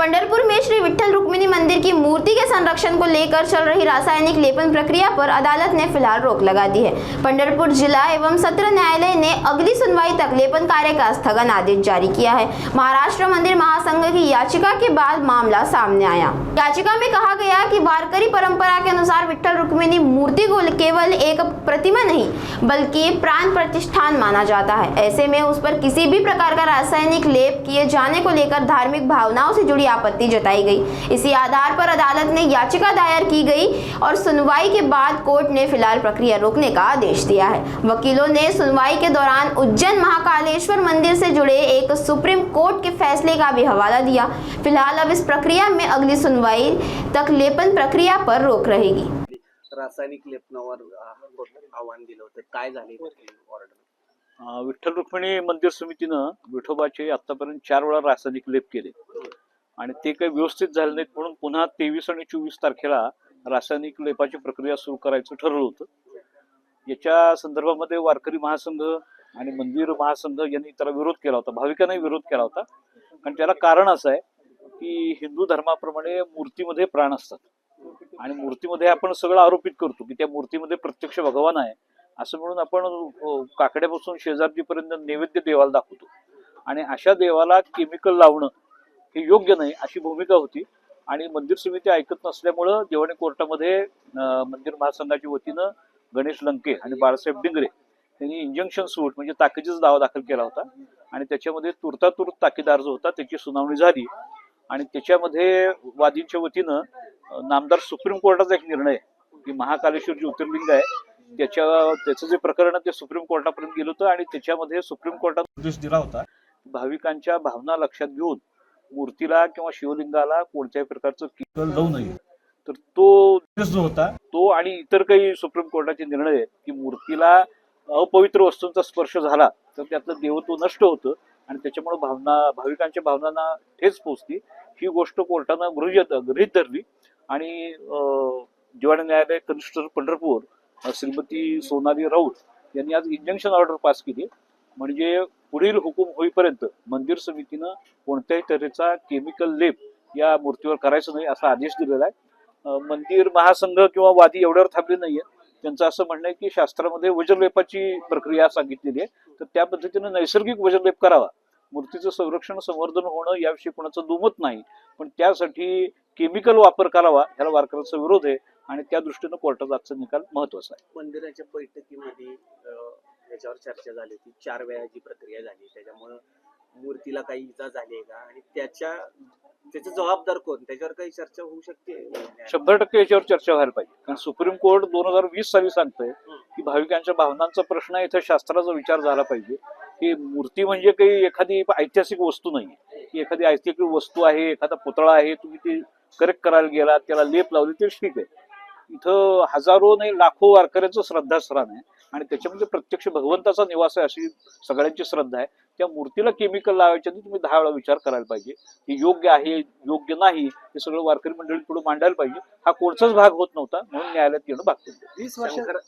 पंढरपुर में श्री विट्ठल रुक्मिणी मंदिर की मूर्ति के संरक्षण को लेकर चल रही रासायनिक लेपन प्रक्रिया पर अदालत ने फिलहाल रोक लगा दी है। पंढरपुर जिला एवं सत्र न्यायालय ने अगली सुनवाई तक लेपन कार्य का स्थगन आदेश जारी किया है। महाराष्ट्र मंदिर महासंघ की याचिका के बाद मामला सामने आया। याचिका में कहा गया कि वारकरी परंपरा के अनुसार विट्ठल रुक्मिणी मूर्ति को केवल एक प्रतिमा नहीं बल्कि प्राण प्रतिष्ठान माना जाता है। ऐसे में उस पर किसी भी प्रकार का रासायनिक लेप किए जाने को लेकर धार्मिक भावनाओं से जुड़ी आपत्ति जताई गई। इसी आधार पर अदालत ने याचिका दायर की गई और सुनवाई के बाद कोर्ट ने फिलहाल प्रक्रिया रोकने का आदेश दिया है। वकीलों ने सुनवाई के दौरान उज्जैन महाकालेश्वर मंदिर से जुड़े एक सुप्रीम कोर्ट के फैसले का भी हवाला दिया। फिलहाल अब इस प्रक्रिया में अगली सुनवाई तक लेपन प्रक्रिया पर रोक रहेगी। रासायनिक लेपनावर आव्हान दिलं होतं, काय झाले ऑर्डर? विठ्ठल रुक्मिणी मंदिर समितीनं विठोबाचे आतापर्यंत 4 वेळा रासायनिक लेप केले आणि ते काही व्यवस्थित झाले नाहीत म्हणून पुन्हा 23 आणि 24 तारखेला रासायनिक लेपाची प्रक्रिया सुरू करायचं ठरवलं होतं। याच्या संदर्भामध्ये वारकरी महासंघ आणि मंदिर महासंघ यांनी त्याला विरोध केला होता, भाविकांनी विरोध केला होता। कारण त्याला कारण असं आहे की हिंदू धर्माप्रमाणे मूर्तीमध्ये प्राण असतात आणि मूर्तीमध्ये आपण सगळं आरोपित करतो की त्या मूर्तीमध्ये प्रत्यक्ष भगवान आहे असं म्हणून आपण काकड्यापासून शेजारजीपर्यंत नैवेद्य देवाला दाखवतो आणि अशा देवाला केमिकल लावणं हे योग्य नाही अशी भूमिका होती। आणि मंदिर समिती ऐकत नसल्यामुळं देवाणी कोर्टामध्ये मंदिर महासंघाच्या वतीनं गणेश लंके आणि बाळासाहेब डिंगरे यांनी इंजंक्शन सूट म्हणजे ताकीदीचा दावा दाखल केला होता आणि त्याच्यामध्ये तुर्तातुर्त ताकीद अर्ज होता, त्याची सुनावणी झाली आणि त्याच्यामध्ये वादींच्या वतीनं नामदार सुप्रीम कोर्टाचा एक निर्णय की महाकालेश्वर ज्योतिर्लिंग आहे त्याचं जे प्रकरण ते सुप्रीम कोर्टापर्यंत गेलं होतं आणि त्याच्यामध्ये सुप्रीम कोर्टात निर्देश दिला होता भाविकांच्या भावना लक्षात घेऊन मूर्तीला किंवा शिवलिंगाला कोणत्याही प्रकारचं केमिकल लावू नये। तर तो जो होता तो आणि इतर काही सुप्रीम कोर्टाचे निर्णय आहेत की मूर्तीला अपवित्र वस्तूंचा स्पर्श झाला तर त्यातलं देवत्व नष्ट होतं आणि त्याच्यामुळे भाविकांच्या भावनांना ठेच पोचती, ही गोष्ट कोर्टानं गृहीत धरली आणि दिवाणी न्यायालय कनिष्ठ पंढरपूर श्रीमती सोनाली राऊत यांनी आज इंजंक्शन ऑर्डर पास केली। म्हणजे पुढील हुकूम होईपर्यंत मंदिर समितीनं कोणत्याही तऱ्हेचा केमिकल लेप या मूर्तीवर करायचं नाही असा आदेश दिलेला आहे। मंदिर महासंघ किंवा वादी एवढ्यावर थांबले नाहीये, त्यांचं असं म्हणणं आहे की शास्त्रामध्ये वज्रलेपाची प्रक्रिया सांगितलेली आहे तर त्या पद्धतीने नैसर्गिक वज्रलेप करावा। मूर्तीचं संरक्षण संवर्धन होणं याविषयी कोणाचं दुमत नाही, पण त्यासाठी केमिकल वापर करावा ह्याला वारकऱ्यांचा विरोध आहे आणि त्या दृष्टीनं कोर्टाचा आजचा निकाल महत्वाचा आहे। मंदिराच्या बैठकीमध्ये याच्यावर चर्चा झाली होती, 4 वेळाची प्रक्रिया झाली, त्याच्यामुळे मूर्तीला काही इजा झाली आहे का आणि त्याचे जबाबदार कोण, त्याच्यावर काही चर्चा होऊ शकते? 100% याच्यावर चर्चा व्हायला पाहिजे। कारण सुप्रीम कोर्ट 2020 साली सांगतंय की भाविकांच्या भावनांचा प्रश्न आहे, इथं शास्त्राचा विचार झाला पाहिजे की मूर्ती म्हणजे काही एखादी ऐतिहासिक वस्तू नाही की एखादी ऐतिहासिक वस्तू आहे, एखादा पुतळा आहे, तुम्ही ती करेक्ट करायला गेला त्याला लेप लावली ते ठीक आहे। इथं हजारो नाही लाखो वारकऱ्यांचं श्रद्धास्थान आहे आणि त्याच्यामध्ये प्रत्यक्ष भगवंताचा निवास आहे अशी सगळ्यांची श्रद्धा आहे। त्या मूर्तीला केमिकल लावायच्या आधी तुम्ही 10 वेळा विचार करायला पाहिजे की योग्य आहे योग्य नाही हे सगळं वारकरी मंडळी पुढे मांडायला पाहिजे। हा कोणताच भाग होत नव्हता म्हणून न्यायालयात येणं भाग पडलं।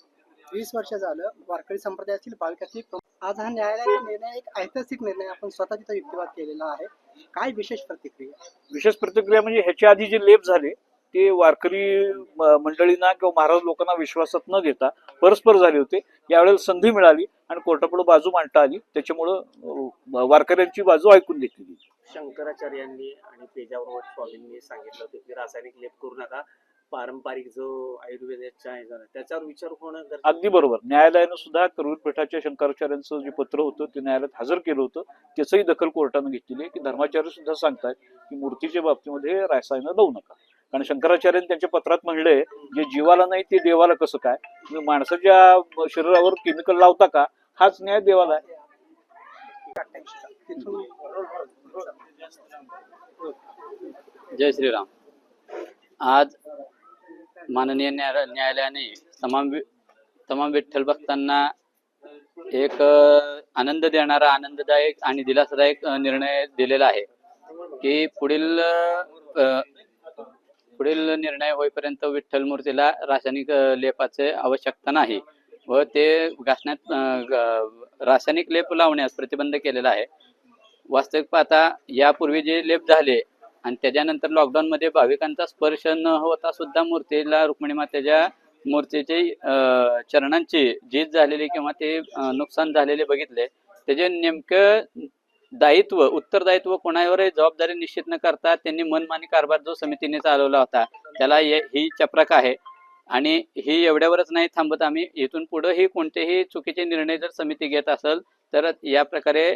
20 वर्ष झालं वारकरी संप्रदायातील भाविकाची आज हा न्यायालयाचा निर्णय एक ऐतिहासिक निर्णय आपण स्वतः तिथं युक्तिवाद केलेला आहे, काय विशेष प्रतिक्रिया? विशेष प्रतिक्रिया म्हणजे ह्याच्या आधी जे लेप झाले ते वारकरी मंडळींना किंवा महाराज लोकांना विश्वासात न घेता परस्पर झाले होते। यावेळेला संधी मिळाली आणि कोर्टापुढे बाजू मांडता आली, त्याच्यामुळं वारकऱ्यांची बाजू ऐकून घेतली गेली। शंकराचार्यांनी आणि पेजावर स्वामींनी सांगितलं होतं की रासायनिक लेप करू नका, पारंपरिक जो आयुर्वेदाचा आहे त्याच्यावर विचार होणं अगदी बरोबर। न्यायालयानं सुद्धा करूर पीठाच्या शंकराचार्यांचं जे पत्र होतं ते न्यायालयात हजर केलं होतं, त्याचंही दखल कोर्टानं घेतलेली आहे की धर्माचार्य सुद्धा सांगतात की मूर्तीच्या बाबतीमध्ये रासायन लावू नका। कारण शंकराचार्यांनी त्यांच्या पत्रात म्हणलंय जे जीवाला नाही ते देवाला कसं काय, तुम्ही माणसाच्या शरीरावर केमिकल लावता का, हाच न्याय देवाला आहे। जय श्रीराम। आज माननीय न्यायालयाने तमाम विठ्ठल भक्तांना एक आनंद देणारा, आनंददायक आणि दिलासादायक निर्णय दिलेला आहे की पुढील निर्णय होईपर्यंत विठ्ठल मूर्तीला रासायनिक लेपाचे आवश्यकता नाही व ते घासण्यात रासायनिक लेप लावण्यास प्रतिबंध केलेला आहे। वास्तविक पाहता यापूर्वी जे लेप झाले आणि त्याच्यानंतर लॉकडाऊनमध्ये भाविकांचा स्पर्श न होता सुद्धा मूर्तीला रुक्मिणी मातेच्या मूर्तीचे चरणांची झीज झालेली किंवा ते नुकसान झालेले बघितले. त्याचे नेमकं दायित्व उत्तरदायित्व कोणावरही जबाबदारी निश्चित न करता त्यांनी मनमानी कारभार जो समितीने चालवला होता त्याला ही चपराक आहे. आणि ही एवढ्यावरच नाही थांबत, आम्ही इथून पुढेही कोणतेही चुकीचे निर्णय जर समिती घेत असेल तर या प्रकारे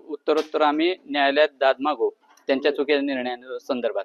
उत्तरोत्तर आम्ही न्यायालयात दाद मागू त्यांच्या चुकीच्या निर्णयांसंदर्भात.